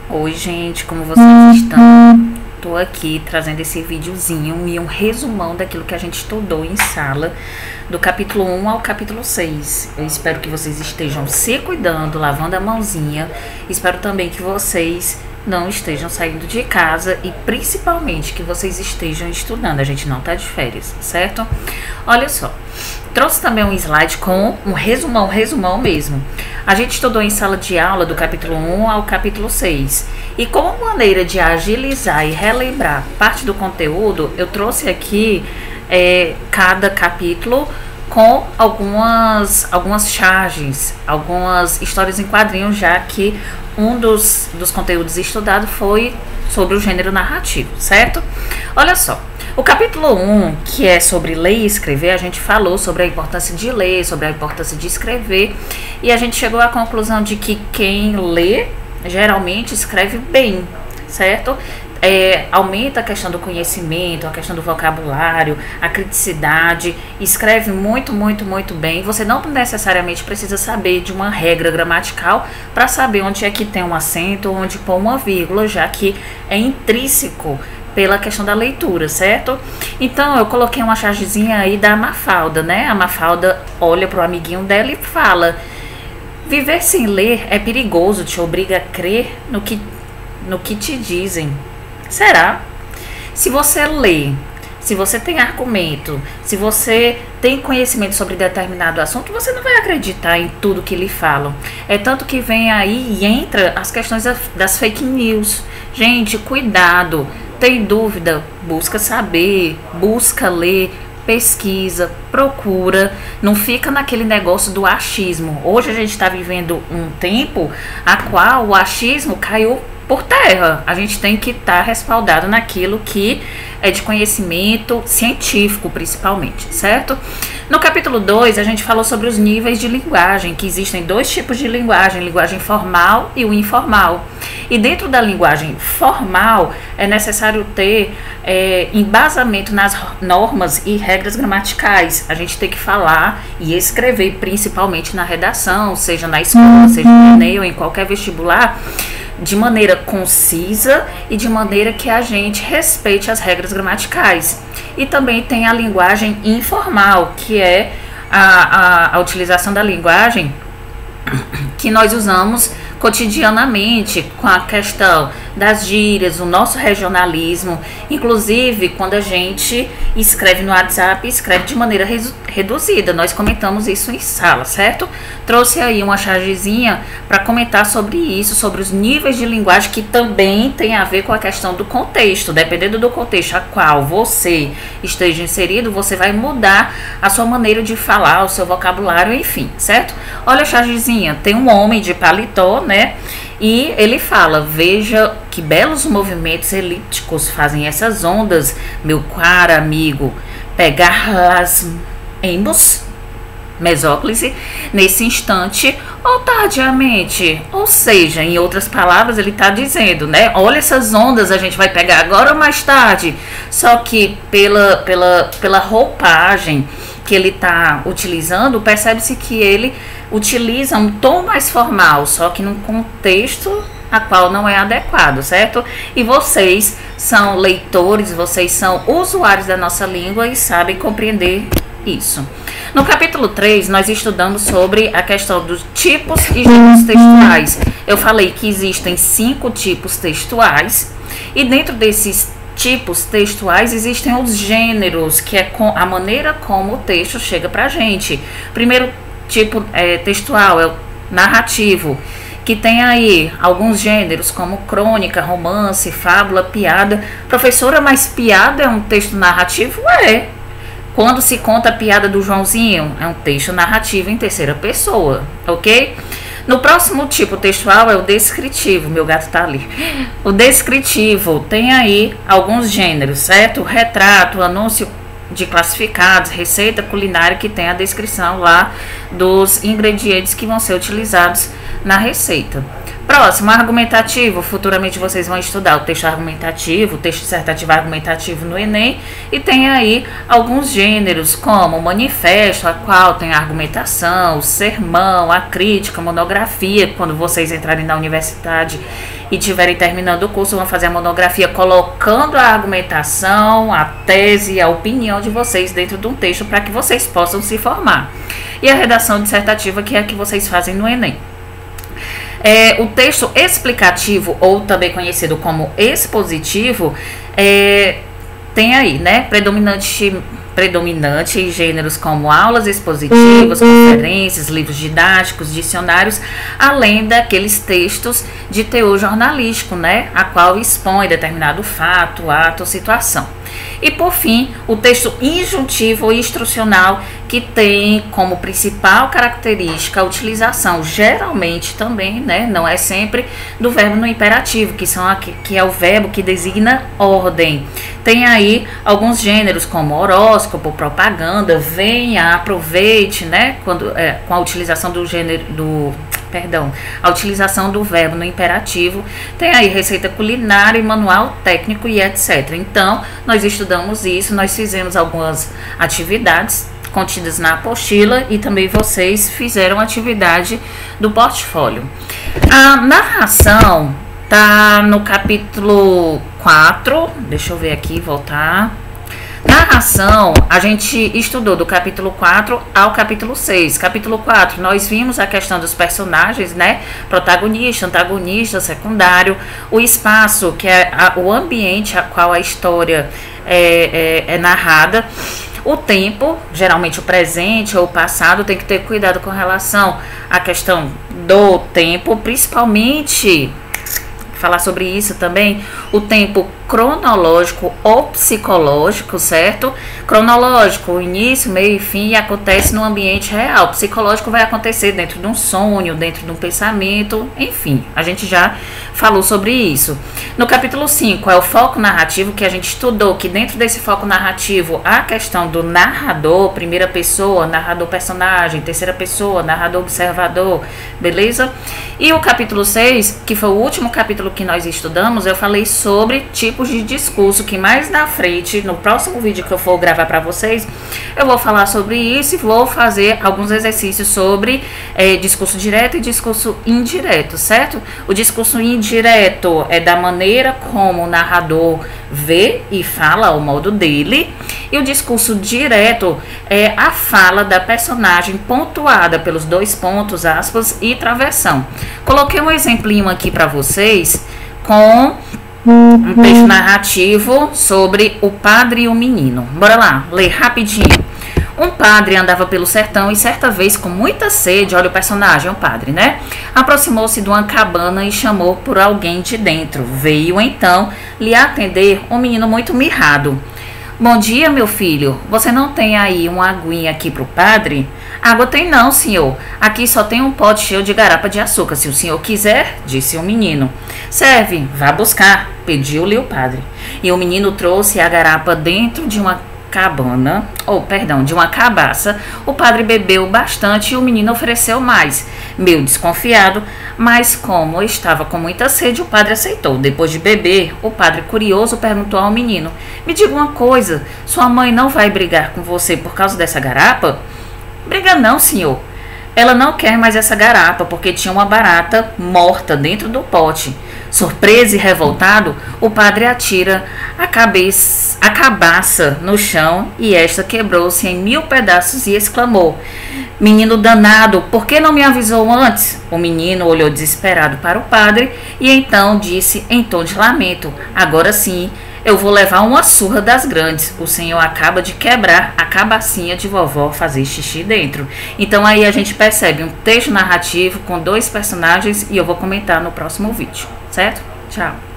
Oi, gente, como vocês estão? Tô aqui trazendo esse videozinho e um resumão daquilo que a gente estudou em sala, do capítulo 1 ao capítulo 6. Eu espero que vocês estejam se cuidando, lavando a mãozinha. Espero também que vocês não estejam saindo de casa e principalmente que vocês estejam estudando. A gente não tá de férias, certo? Olha só, trouxe também um slide com um resumão mesmo. A gente estudou em sala de aula do capítulo 1 ao capítulo 6. E como maneira de agilizar e relembrar parte do conteúdo, eu trouxe aqui cada capítulo com algumas charges, algumas histórias em quadrinhos, já que um dos conteúdos estudados foi sobre o gênero narrativo, certo? Olha só, o capítulo 1, que é sobre ler e escrever, a gente falou sobre a importância de ler, sobre a importância de escrever, e a gente chegou à conclusão de que quem lê geralmente escreve bem, certo? Aumenta a questão do conhecimento, a questão do vocabulário, a criticidade, escreve muito bem. Você não necessariamente precisa saber de uma regra gramatical para saber onde é que tem um acento, onde pôr uma vírgula, já que é intrínseco pela questão da leitura, certo? Então eu coloquei uma chargezinha aí da Mafalda, né? A Mafalda olha pro amiguinho dela e fala: viver sem ler é perigoso, te obriga a crer no que te dizem. Será? Se você lê, se você tem argumento, se você tem conhecimento sobre determinado assunto, você não vai acreditar em tudo que lhe falam. É tanto que vem aí e entra as questões das fake news. Gente, cuidado. Tem dúvida? Busca saber, busca ler, pesquisa, procura, não fica naquele negócio do achismo. Hoje a gente está vivendo um tempo a qual o achismo caiu por terra. A gente tem que estar respaldado naquilo que é de conhecimento científico, principalmente, certo? No capítulo 2, a gente falou sobre os níveis de linguagem, que existem dois tipos de linguagem, linguagem formal e o informal. E dentro da linguagem formal, é necessário ter embasamento nas normas e regras gramaticais. A gente tem que falar e escrever, principalmente na redação, seja na escola, seja no Enem ou em qualquer vestibular, de maneira concisa e de maneira que a gente respeite as regras gramaticais. E também tem a linguagem informal, que é a utilização da linguagem que nós usamos cotidianamente, com a questão das gírias, o nosso regionalismo, inclusive quando a gente escreve no WhatsApp, escreve de maneira reduzida. Nós comentamos isso em sala, certo? Trouxe aí uma chargezinha para comentar sobre isso, sobre os níveis de linguagem, que também tem a ver com a questão do contexto. Dependendo do contexto a qual você esteja inserido, você vai mudar a sua maneira de falar, o seu vocabulário, enfim, certo? Olha a chargezinha, tem um homem de paletó, né? E ele fala: veja que belos movimentos elípticos fazem essas ondas, meu caro amigo, pegar-las embos, mesóclise, nesse instante ou tardiamente. Ou seja, em outras palavras, ele está dizendo, né? Olha, essas ondas a gente vai pegar agora ou mais tarde. Só que pela roupagem que ele está utilizando, percebe-se que ele utiliza um tom mais formal, só que num contexto a qual não é adequado, certo? E vocês são leitores, vocês são usuários da nossa língua e sabem compreender isso. No capítulo 3, nós estudamos sobre a questão dos tipos e gêneros textuais. Eu falei que existem 5 tipos textuais, e dentro desses tipos textuais existem os gêneros, que é a maneira como o texto chega pra gente. Primeiro tipo textual é o narrativo, que tem aí alguns gêneros como crônica, romance, fábula, piada. Professora, mas piada é um texto narrativo? Quando se conta a piada do Joãozinho, é um texto narrativo em terceira pessoa, ok? No próximo tipo textual é o descritivo. Meu gato tá ali. O descritivo tem aí alguns gêneros, certo? Retrato, anúncio de classificados, receita culinária, que tem a descrição lá dos ingredientes que vão ser utilizados na receita. Próximo, argumentativo. Futuramente vocês vão estudar o texto argumentativo, o texto dissertativo argumentativo no Enem. E tem aí alguns gêneros, como o manifesto, a qual tem a argumentação, o sermão, a crítica, a monografia. Quando vocês entrarem na universidade e estiverem terminando o curso, vão fazer a monografia colocando a argumentação, a tese, a opinião de vocês dentro de um texto para que vocês possam se formar. E a redação dissertativa, que é a que vocês fazem no Enem. O texto explicativo, ou também conhecido como expositivo, tem aí, né, predominante em gêneros como aulas expositivas, conferências, livros didáticos, dicionários, além daqueles textos de teor jornalístico, né, a qual expõe determinado fato, ato ou situação. E por fim, o texto injuntivo ou instrucional, que tem como principal característica a utilização, geralmente também, né, não é sempre, do verbo no imperativo, que é o verbo que designa ordem. Tem aí alguns gêneros como horóscopo, propaganda, venha, aproveite, né, com a utilização do gênero a utilização do verbo no imperativo. Tem aí receita culinária, manual técnico e etc. Então, nós estudamos isso, nós fizemos algumas atividades contidas na apostila e também vocês fizeram atividade do portfólio. A narração tá no capítulo 4, deixa eu ver aqui, voltar. Narração, a gente estudou do capítulo 4 ao capítulo 6. Capítulo 4, nós vimos a questão dos personagens, né? Protagonista, antagonista, secundário. O espaço, que é o ambiente a qual a história é narrada. O tempo, geralmente o presente ou o passado, tem que ter cuidado com relação à questão do tempo, principalmente falar sobre isso também, o tempo cronológico ou psicológico, certo? Cronológico, o início, meio e fim, e acontece no ambiente real. Psicológico vai acontecer dentro de um sonho, dentro de um pensamento, enfim, a gente já falou sobre isso. No capítulo 5 é o foco narrativo, que a gente estudou que dentro desse foco narrativo a questão do narrador, primeira pessoa, narrador personagem, terceira pessoa, narrador observador, beleza? E o capítulo 6, que foi o último capítulo que nós estudamos, eu falei sobre tipos de discurso, que mais na frente, no próximo vídeo que eu for gravar para vocês, eu vou falar sobre isso e vou fazer alguns exercícios sobre discurso direto e discurso indireto, certo? O discurso indireto é da maneira como o narrador vê e fala ao modo dele, e o discurso direto é a fala da personagem pontuada pelos dois pontos, aspas e travessão. Coloquei um exemplinho aqui para vocês com um texto narrativo sobre o padre e o menino. Bora lá, ler rapidinho. Um padre andava pelo sertão e certa vez, com muita sede, olha o personagem, o padre, né? Aproximou-se de uma cabana e chamou por alguém de dentro. Veio então lhe atender um menino muito mirrado. Bom dia, meu filho. Você não tem aí uma aguinha aqui pro padre? Água tem não, senhor. Aqui só tem um pote cheio de garapa de açúcar. Se o senhor quiser, disse o menino. Serve, vá buscar, pediu-lhe o padre. E o menino trouxe a garapa dentro de uma de uma cabaça. O padre bebeu bastante e o menino ofereceu mais. Meio desconfiado, mas como estava com muita sede, o padre aceitou. Depois de beber, o padre, curioso, perguntou ao menino: me diga uma coisa, sua mãe não vai brigar com você por causa dessa garapa? Briga não, senhor. Ela não quer mais essa garapa porque tinha uma barata morta dentro do pote. Surpreso e revoltado, o padre atira a cabaça no chão e esta quebrou-se em 1000 pedaços e exclamou: menino danado, por que não me avisou antes? O menino olhou desesperado para o padre e então disse em tom de lamento: agora sim, eu vou levar uma surra das grandes. O senhor acaba de quebrar a cabacinha de vovó fazer xixi dentro. Então aí a gente percebe um texto narrativo com dois personagens e eu vou comentar no próximo vídeo, certo? Tchau!